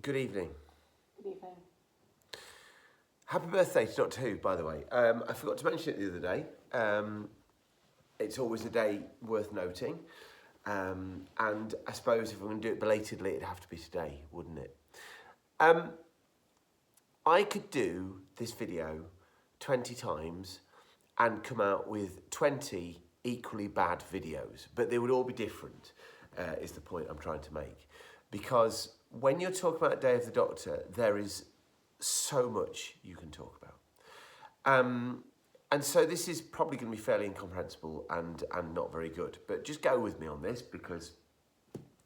Good evening. Good evening. Happy birthday to Doctor Who, by the way. I forgot to mention it the other day. It's always a day worth noting. And I suppose if we're going to do it belatedly, it'd have to be today, wouldn't it? I could do this video 20 times and come out with 20 equally bad videos, but they would all be different, is the point I'm trying to make. Because when you're talking about Day of the Doctor, there is so much you can talk about. And so this is probably going to be fairly incomprehensible and not very good. But just go with me on this because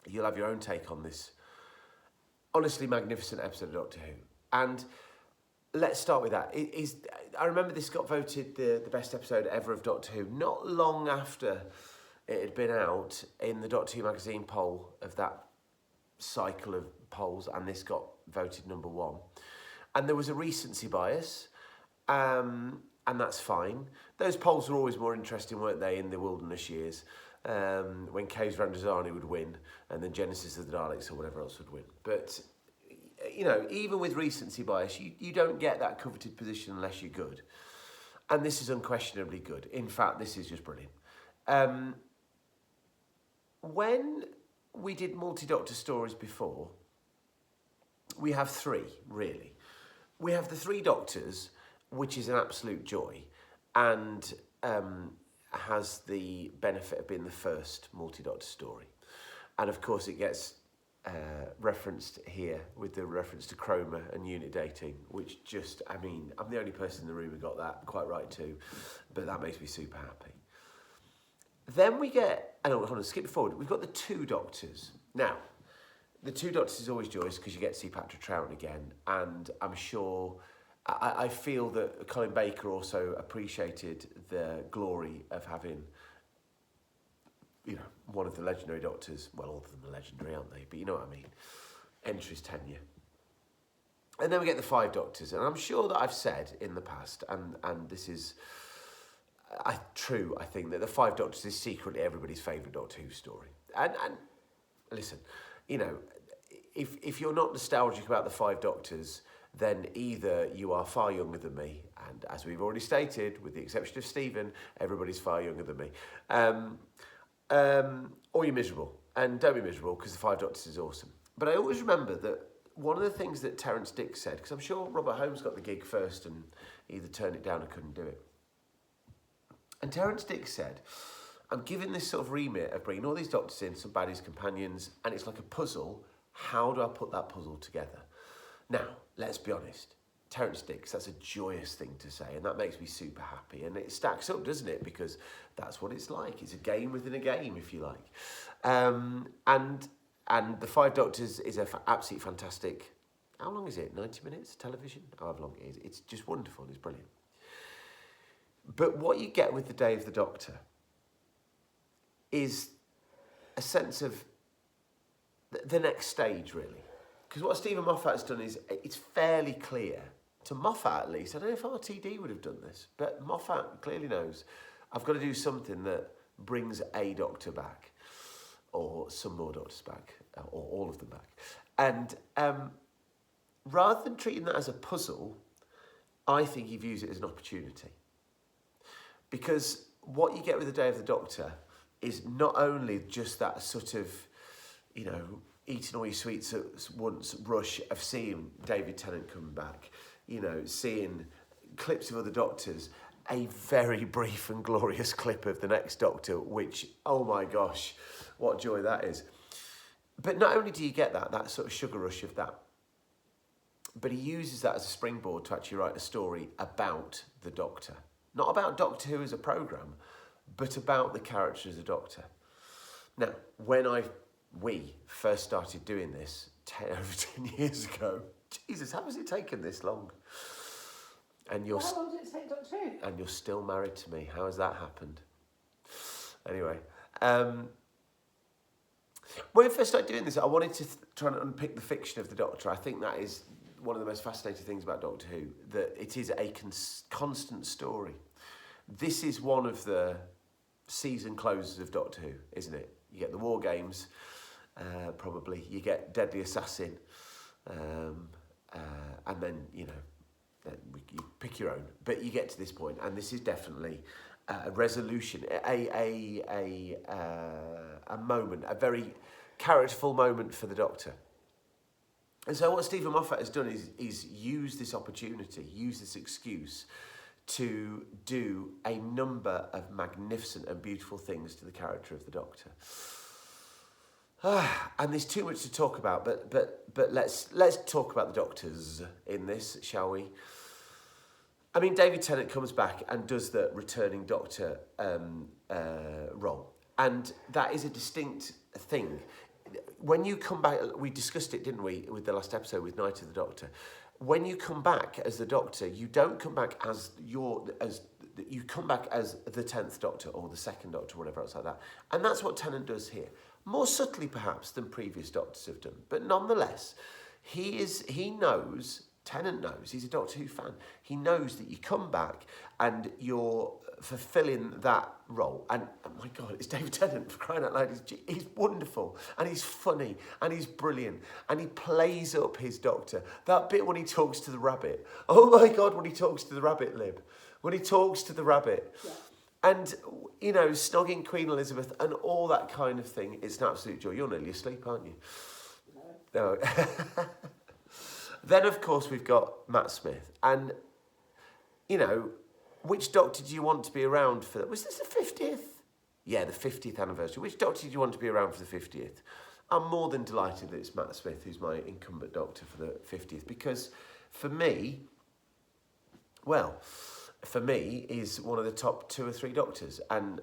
you'll have your own take on this honestly magnificent episode of Doctor Who. And let's start with that. I remember this got voted the best episode ever of Doctor Who not long after it had been out in the Doctor Who magazine poll of that cycle of polls, and this got voted number one. And there was a recency bias, and that's fine. Those polls were always more interesting, weren't they, in the wilderness years, when Caves Randazani would win, and then Genesis of the Daleks or whatever else would win. But, you know, even with recency bias, you don't get that coveted position unless you're good. And this is unquestionably good. In fact, this is just brilliant. When we did multi-Doctor stories before, we have three, really. We have the three Doctors, which is an absolute joy, and has the benefit of being the first multi-Doctor story. And of course it gets referenced here with the reference to chroma and unit dating, which just, I mean, I'm the only person in the room who got that quite right too, but that makes me super happy. Then we get, and hold on, skip forward, we've got the two Doctors. Now, the two Doctors is always joyous because you get to see Patrick Troughton again, and I'm sure, I feel that Colin Baker also appreciated the glory of having, you know, one of the legendary Doctors, well, all of them are legendary, aren't they? But you know what I mean, enter his tenure. And then we get the five Doctors, and I'm sure that I've said in the past, and this is true, I think, that the five Doctors is secretly everybody's favourite Doctor Who story. And listen, you know, if you're not nostalgic about the five Doctors, then either you are far younger than me, and as we've already stated, with the exception of Stephen, everybody's far younger than me, or you're miserable. And don't be miserable, because the five Doctors is awesome. But I always remember that one of the things that Terence Dicks said, because I'm sure Robert Holmes got the gig first and either turned it down or couldn't do it. And Terence Dicks said, I'm given this sort of remit of bringing all these Doctors in, some baddies, companions, and it's like a puzzle. How do I put that puzzle together? Now, let's be honest. Terence Dicks, that's a joyous thing to say, and that makes me super happy. And it stacks up, doesn't it? Because that's what it's like. It's a game within a game, if you like. And the Five Doctors is an absolutely fantastic, how long is it? 90 minutes television? However long it is. It's just wonderful. It's brilliant. But what you get with the Day of the Doctor is a sense of the next stage, really. Because what Stephen Moffat has done is, it's fairly clear, to Moffat at least, I don't know if RTD would have done this, but Moffat clearly knows, I've got to do something that brings a Doctor back, or some more Doctors back, or all of them back. And rather than treating that as a puzzle, I think he views it as an opportunity. Because what you get with the Day of the Doctor is not only just that sort of, you know, eating all your sweets at once rush of seeing David Tennant coming back, you know, seeing clips of other Doctors, a very brief and glorious clip of the next Doctor, which, oh my gosh, what joy that is. But not only do you get that sort of sugar rush of that, but he uses that as a springboard to actually write a story about the Doctor. Not about Doctor Who as a programme, but about the character as a Doctor. Now, when we first started doing this over 10 years ago, Jesus, how has it taken this long? And you're, How long did it take Doctor Who? And you're still married to me. How has that happened? Anyway, when we first started doing this, I wanted to try and unpick the fiction of the Doctor. I think that is one of the most fascinating things about Doctor Who, that it is a constant story. This is one of the season closes of Doctor Who, isn't it? You get the War Games, probably. You get Deadly Assassin, and then, you pick your own. But you get to this point, and this is definitely a resolution, a moment, a very characterful moment for the Doctor. And so what Stephen Moffat has done is use this opportunity, use this excuse to do a number of magnificent and beautiful things to the character of the Doctor. And there's too much to talk about, but let's talk about the Doctors in this, shall we? I mean, David Tennant comes back and does the returning Doctor role, and that is a distinct thing. When you come back, we discussed it, didn't we, with the last episode with Night of the Doctor. When you come back as the Doctor, you don't come back you come back as the 10th Doctor or the 2nd Doctor, whatever else like that. And that's what Tennant does here. More subtly, perhaps, than previous Doctors have done. But nonetheless, Tennant knows, he's a Doctor Who fan, he knows that you come back and you're fulfilling that role. And oh my God, it's David Tennant, for crying out loud. He's wonderful, and he's funny, and he's brilliant, and he plays up his Doctor. That bit when he talks to the rabbit, oh my God, when he talks to the rabbit, Lib. When he talks to the rabbit. Yeah. And, snogging Queen Elizabeth and all that kind of thing, it's an absolute joy. You're nearly asleep, aren't you? No. Then, of course, we've got Matt Smith. And, which Doctor do you want to be around for that? Was this the 50th? Yeah, the 50th anniversary. Which Doctor do you want to be around for the 50th? I'm more than delighted that it's Matt Smith who's my incumbent Doctor for the 50th, because for me, he's one of the top 2 or 3 Doctors. And,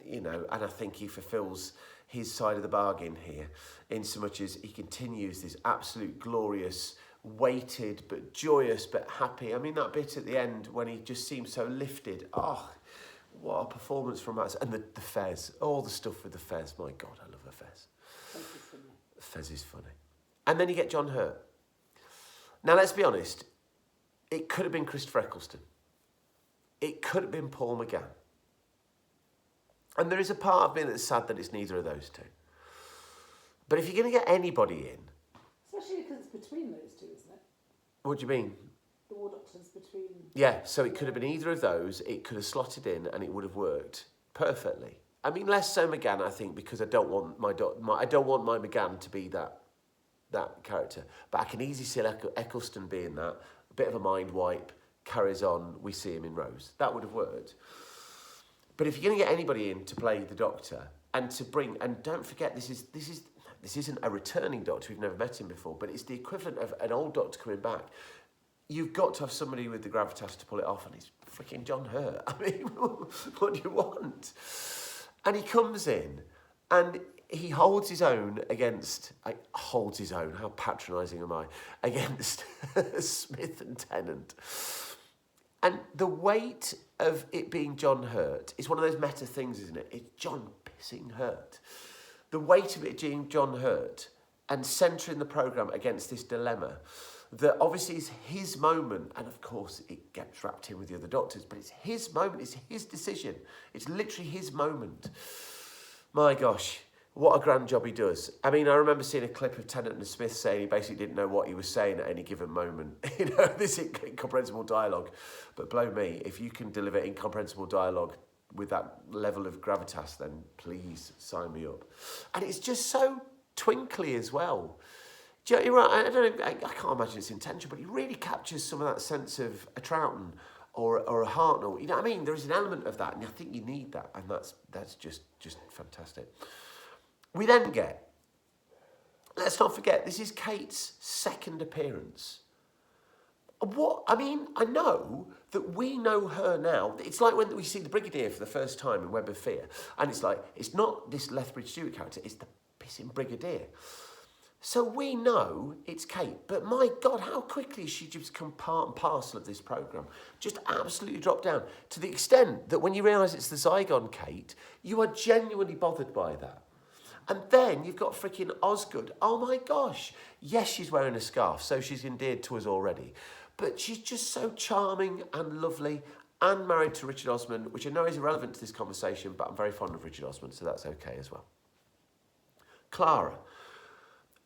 and I think he fulfills his side of the bargain here, in so much as he continues this absolute glorious, weighted but joyous but happy. I mean, that bit at the end when he just seems so lifted. Oh, what a performance from Matt. And the Fez, all the stuff with the Fez. My God, I love the Fez. Fez is funny. And then you get John Hurt. Now, let's be honest. It could have been Christopher Eccleston. It could have been Paul McGann. And there is a part of me that's sad that it's neither of those two. But if you're going to get anybody in... Especially because it's between those two, isn't it? What do you mean? The War Doctor's between... Yeah, so it could have been either of those. It could have slotted in and it would have worked perfectly. I mean, less so McGann, I think, because I don't want my McGann to be that character. But I can easily see Eccleston being that. A bit of a mind wipe. Carries on, we see him in Rose. That would have worked. But if you're going to get anybody in to play the Doctor and to bring, and don't forget, this isn't a returning Doctor, we've never met him before, but it's the equivalent of an old Doctor coming back. You've got to have somebody with the gravitas to pull it off, and it's freaking John Hurt. I mean, what do you want? And he comes in, and he holds his own against, how patronising am I, against Smith and Tennant. And the weight of it being John Hurt is one of those meta things, isn't it? It's John pissing Hurt. The weight of it being John Hurt and centering the programme against this dilemma that obviously is his moment, and of course it gets wrapped in with the other Doctors, but it's his moment, it's his decision. It's literally his moment. My gosh. What a grand job he does. I mean, I remember seeing a clip of Tennant and Smith saying he basically didn't know what he was saying at any given moment. This incomprehensible dialogue. But blow me, if you can deliver incomprehensible dialogue with that level of gravitas, then please sign me up. And it's just so twinkly as well. You're right, I don't know, I can't imagine it's intentional, but he really captures some of that sense of a Troughton or a Hartnell. You know what I mean? There is an element of that, and I think you need that, and that's just fantastic. We then get, let's not forget, this is Kate's 2nd appearance. I know that we know her now. It's like when we see the Brigadier for the first time in Web of Fear, and it's like, it's not this Lethbridge Stewart character, it's the pissing Brigadier. So we know it's Kate, but my God, how quickly she just become part and parcel of this programme. Just absolutely dropped down, to the extent that when you realise it's the Zygon Kate, you are genuinely bothered by that. And then you've got freaking Osgood. Oh my gosh. Yes, she's wearing a scarf, so she's endeared to us already. But she's just so charming and lovely and married to Richard Osman, which I know is irrelevant to this conversation, but I'm very fond of Richard Osman, so that's okay as well. Clara.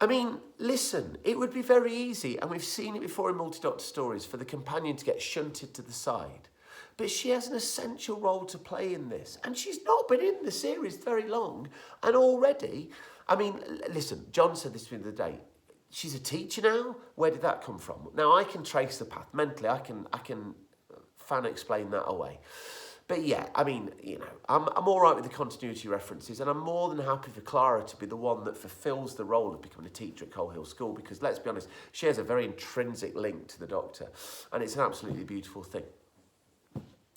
I mean, listen, it would be very easy, and we've seen it before in multi-doctor stories, for the companion to get shunted to the side. But she has an essential role to play in this. And she's not been in the series very long. And already, I mean, listen, John said this the other day. She's a teacher now? Where did that come from? Now, I can trace the path. Mentally, I can fan explain that away. But yeah, I mean, you know, I'm all right with the continuity references, and I'm more than happy for Clara to be the one that fulfills the role of becoming a teacher at Coal Hill School, because let's be honest, she has a very intrinsic link to the Doctor, and it's an absolutely beautiful thing.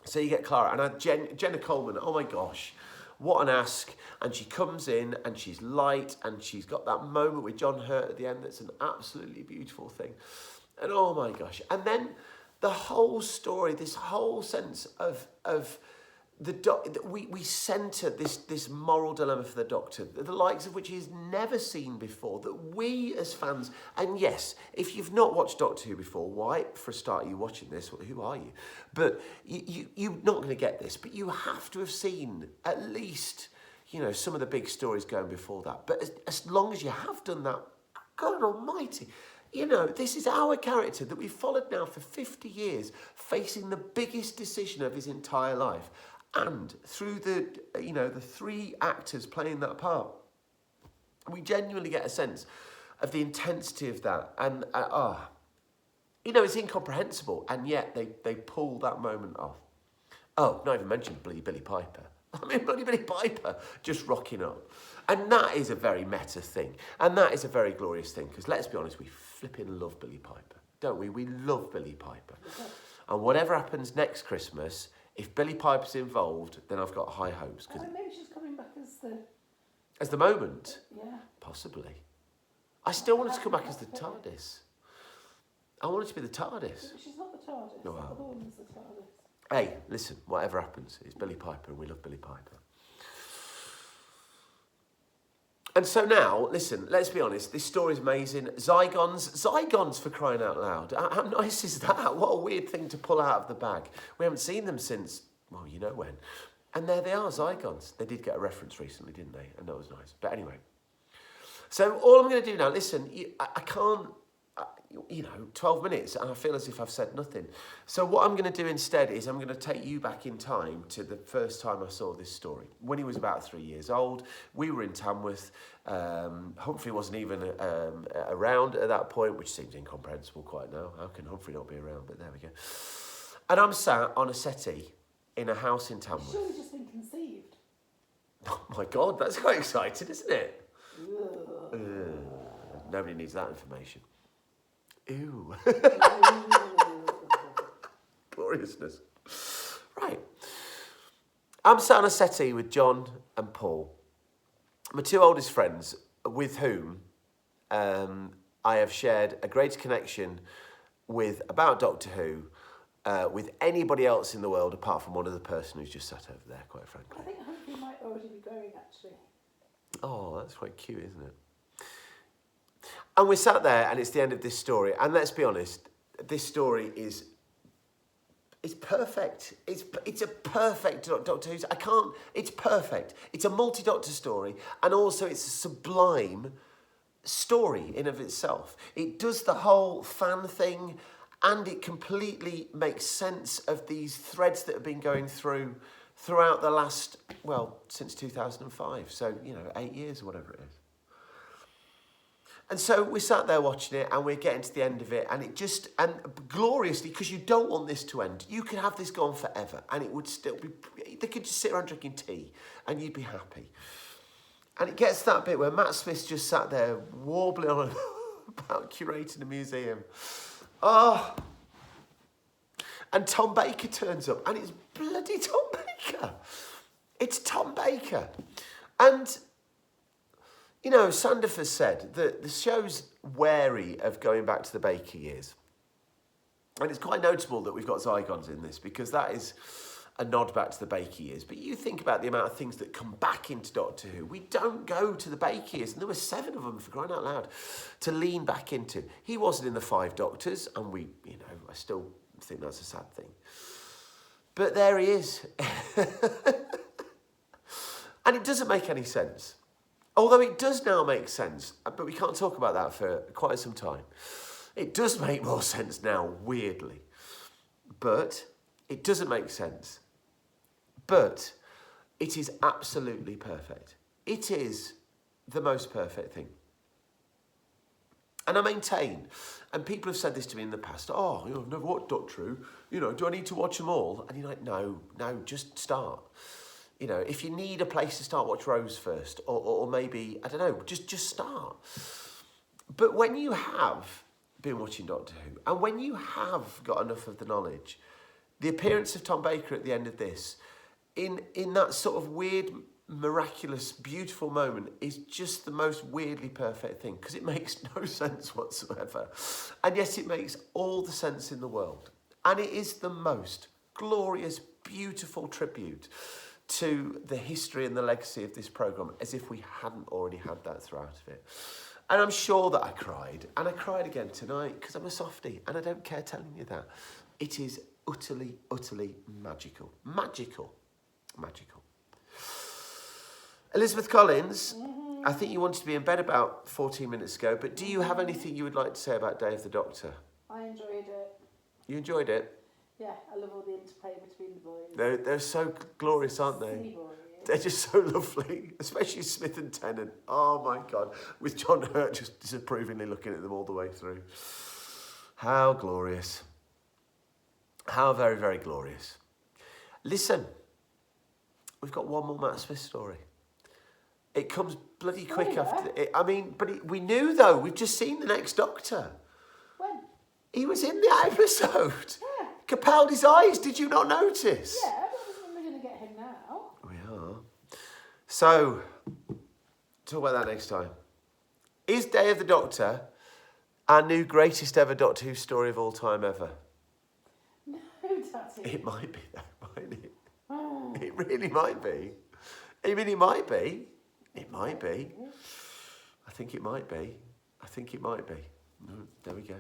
So you get Clara, and Jenna Coleman, oh my gosh, what an ask. And she comes in, and she's light, and she's got that moment with John Hurt at the end that's an absolutely beautiful thing. And oh my gosh. And then the whole story, this whole sense of we centre this moral dilemma for the Doctor, the likes of which he's never seen before, that we as fans, and yes, if you've not watched Doctor Who before, why, for a start, are you watching this? Who are you? But you're not going to get this, but you have to have seen at least, you know, some of the big stories going before that. But as long as you have done that, God almighty, you know, this is our character that we've followed now for 50 years, facing the biggest decision of his entire life. And through the three actors playing that part, we genuinely get a sense of the intensity of that. And, you know, it's incomprehensible. And yet they pull that moment off. Oh, not even mentioned Billy Piper. I mean, bloody Billy Piper just rocking up. And that is a very meta thing. And that is a very glorious thing. Because let's be honest, we flipping love Billy Piper, don't we? We love Billy Piper. And whatever happens next Christmas, if Billy Piper's involved, then I've got high hopes. Maybe she's coming back as the moment? Yeah. Possibly. I still want her to come back as the TARDIS. I want it to be the TARDIS. But she's not the TARDIS. Oh, wow. The other one's the TARDIS. Hey, listen, whatever happens, it's Billy Piper and we love Billy Piper. And so now, listen, let's be honest, this story's amazing. Zygons for crying out loud. How nice is that? What a weird thing to pull out of the bag. We haven't seen them since, well, you know when. And there they are, Zygons. They did get a reference recently, didn't they? And that was nice. But anyway. So all I'm going to do now, listen, I can't, 12 minutes, and I feel as if I've said nothing. So what I'm going to do instead is I'm going to take you back in time to the first time I saw this story. When he was about 3 years old, we were in Tamworth. Humphrey wasn't even around at that point, which seems incomprehensible quite now. How can Humphrey not be around? But there we go. And I'm sat on a settee in a house in Tamworth. Surely just been conceived. Oh my God, that's quite exciting, isn't it? Nobody needs that information. Ew. Gloriousness. Right. I'm sat on a settee with John and Paul, my two oldest friends, with whom I have shared a greater connection with about Doctor Who with anybody else in the world apart from one other person who's just sat over there, quite frankly. I think Humphrey might already be going, actually. Oh, that's quite cute, isn't it? And we're sat there, and it's the end of this story. And let's be honest, this story is perfect. It's a perfect Doctor Who. It's perfect. It's a multi-Doctor story, and also it's a sublime story in of itself. It does the whole fan thing, and it completely makes sense of these threads that have been going throughout the last, well, since 2005. So, 8 years or whatever it is. And so we sat there watching it, and we're getting to the end of it, and and gloriously, because you don't want this to end. You could have this go on forever, and it would still be, they could just sit around drinking tea, and you'd be happy. And it gets to that bit where Matt Smith's just sat there warbling on about curating a museum. Oh. And Tom Baker turns up, and it's bloody Tom Baker. It's Tom Baker. And Sandifer said that the show's wary of going back to the Baker years. And it's quite notable that we've got Zygons in this, because that is a nod back to the Baker years. But you think about the amount of things that come back into Doctor Who. We don't go to the Baker years, and there were 7 of them, for crying out loud, to lean back into. He wasn't in the 5 Doctors, and I still think that's a sad thing. But there he is. And it doesn't make any sense. Although it does now make sense, but we can't talk about that for quite some time. It does make more sense now, weirdly. But it doesn't make sense. But it is absolutely perfect. It is the most perfect thing. And I maintain, and people have said this to me in the past, I've never watched Doctor Who, do I need to watch them all? And you're like, no, just start. If you need a place to start, watch Rose first, or maybe, I don't know, just start. But when you have been watching Doctor Who, and when you have got enough of the knowledge, the appearance of Tom Baker at the end of this, in that sort of weird, miraculous, beautiful moment, is just the most weirdly perfect thing, because it makes no sense whatsoever. And yet it makes all the sense in the world. And it is the most glorious, beautiful tribute to the history and the legacy of this programme, as if we hadn't already had that throughout of it. And I'm sure that I cried, and I cried again tonight, because I'm a softie, and I don't care telling you that. It is utterly, utterly magical. Magical. Elizabeth Collins, I think you wanted to be in bed about 14 minutes ago, but do you have anything you would like to say about Day of the Doctor? I enjoyed it. You enjoyed it? Yeah, I love all the interplay between the boys. They're so glorious, aren't they? Silly boys. They're just so lovely, especially Smith and Tennant. Oh my God, with John Hurt just disapprovingly looking at them all the way through. How glorious. How very, very glorious. Listen, we've got one more Matt Smith story. It comes bloody quick after it. We knew though, we've just seen the next Doctor. When? He was in the episode. Yeah. Capaldi's eyes, did you not notice? Yeah, but we're going to get him now. We are. So, talk about that next time. Is Day of the Doctor our new greatest ever Doctor Who story of all time ever? No, Daddy. It might be though, mightn't it? Oh. It really might be. I mean, it might be. It might be. I think it might be. There we go.